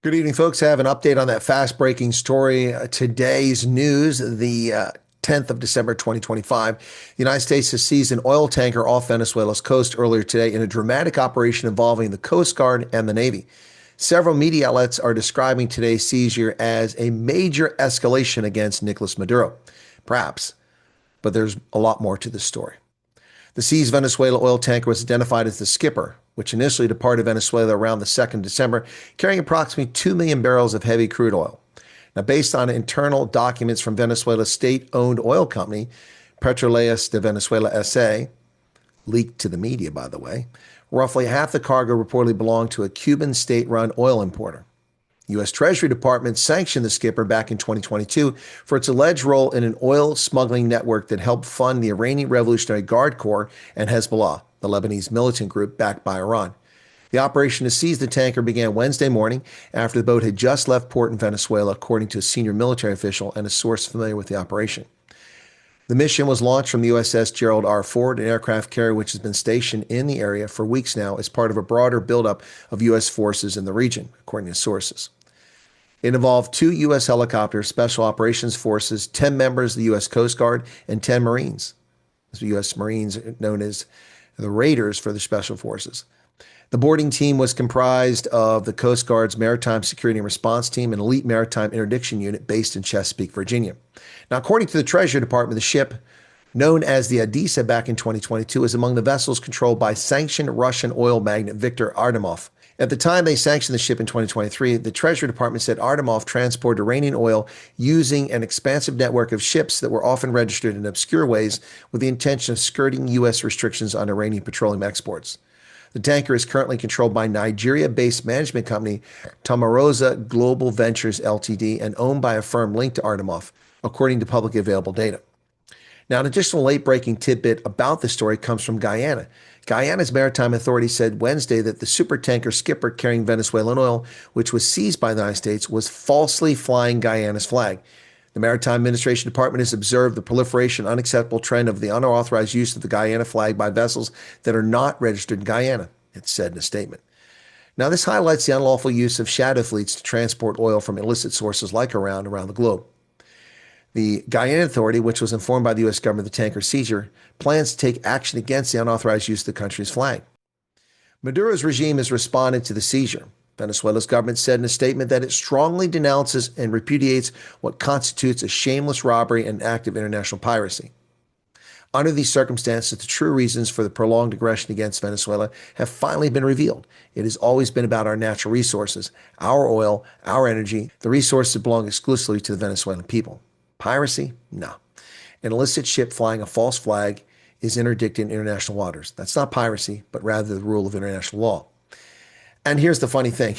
Good evening, folks. I have an update on that fast-breaking story. Today's news, the 10th of December, 2025. The United States has seized an oil tanker off Venezuela's coast earlier today in a dramatic operation involving the Coast Guard and the Navy. Several media outlets are describing today's seizure as a major escalation against Nicolas Maduro. Perhaps, but there's a lot more to the story. The seized Venezuela oil tanker was identified as the Skipper, which initially departed Venezuela around the 2nd of December, carrying approximately 2 million barrels of heavy crude oil. Now, based on internal documents from Venezuela's state-owned oil company, Petroleras de Venezuela S.A., leaked to the media, by the way, roughly half the cargo reportedly belonged to a Cuban state-run oil importer. The U.S. Treasury Department sanctioned the Skipper back in 2022 for its alleged role in an oil smuggling network that helped fund the Iranian Revolutionary Guard Corps and Hezbollah, the Lebanese militant group backed by Iran. The operation to seize the tanker began Wednesday morning after the boat had just left port in Venezuela, according to a senior military official and a source familiar with the operation. The mission was launched from the USS Gerald R. Ford, an aircraft carrier which has been stationed in the area for weeks now as part of a broader buildup of U.S. forces in the region, according to sources. It involved 2 U.S. helicopters, Special Operations Forces, 10 members of the U.S. Coast Guard, and 10 Marines. The U.S. Marines are known as the Raiders for the Special Forces. The boarding team was comprised of the Coast Guard's Maritime Security and Response Team, an elite maritime interdiction unit based in Chesapeake, Virginia. Now, according to the Treasury Department, the ship, known as the Odessa back in 2022, is among the vessels controlled by sanctioned Russian oil magnate Viktor Artemov. At the time they sanctioned the ship in 2023, the Treasury Department said Artemov transported Iranian oil using an expansive network of ships that were often registered in obscure ways with the intention of skirting U.S. restrictions on Iranian petroleum exports. The tanker is currently controlled by Nigeria-based management company Tamarosa Global Ventures Ltd. And owned by a firm linked to Artemov, according to publicly available data. Now, an additional late-breaking tidbit about the story comes from Guyana. Guyana's maritime authority said Wednesday that the supertanker Skipper carrying Venezuelan oil, which was seized by the United States, was falsely flying Guyana's flag. The Maritime Administration Department has observed the proliferation and unacceptable trend of the unauthorized use of the Guyana flag by vessels that are not registered in Guyana, it said in a statement. Now, this highlights the unlawful use of shadow fleets to transport oil from illicit sources like Iran around the globe. The Guyana Authority, which was informed by the U.S. government of the tanker seizure, plans to take action against the unauthorized use of the country's flag. Maduro's regime has responded to the seizure. Venezuela's government said in a statement that it strongly denounces and repudiates what constitutes a shameless robbery and act of international piracy. Under these circumstances, the true reasons for the prolonged aggression against Venezuela have finally been revealed. It has always been about our natural resources, our oil, our energy, the resources that belong exclusively to the Venezuelan people. Piracy? No. An illicit ship flying a false flag is interdicted in international waters. That's not piracy, but rather the rule of international law. And here's the funny thing.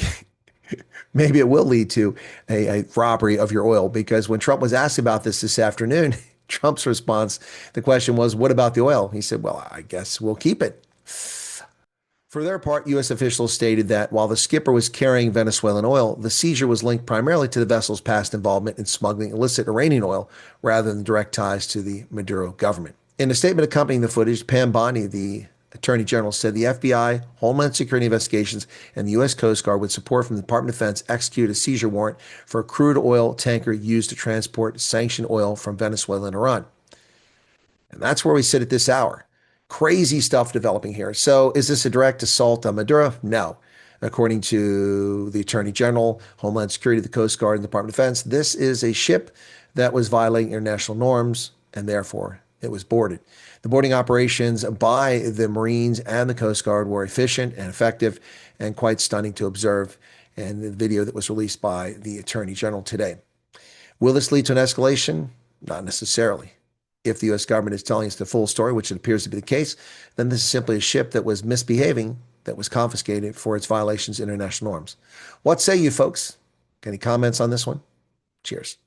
Maybe it will lead to a robbery of your oil, because when Trump was asked about this afternoon, Trump's response, the question was, what about the oil? He said, well, I guess we'll keep it. For their part, U.S. officials stated that while the Skipper was carrying Venezuelan oil, the seizure was linked primarily to the vessel's past involvement in smuggling illicit Iranian oil rather than direct ties to the Maduro government. In a statement accompanying the footage, Pam Bondi, the Attorney General, said the FBI, Homeland Security Investigations, and the U.S. Coast Guard, with support from the Department of Defense, execute a seizure warrant for a crude oil tanker used to transport sanctioned oil from Venezuela and Iran. And that's where we sit at this hour. Crazy stuff developing here. So is this a direct assault on Maduro? No. According to the Attorney General, Homeland Security, the Coast Guard, and the Department of Defense, this is a ship that was violating international norms, and therefore it was boarded. The boarding operations by the Marines and the Coast Guard were efficient and effective and quite stunning to observe, and the video that was released by the Attorney General today. Will this lead to an escalation? Not necessarily. If the U.S. government is telling us the full story, which it appears to be the case, then this is simply a ship that was misbehaving, that was confiscated for its violations of international norms. What say you folks? Any comments on this one? Cheers.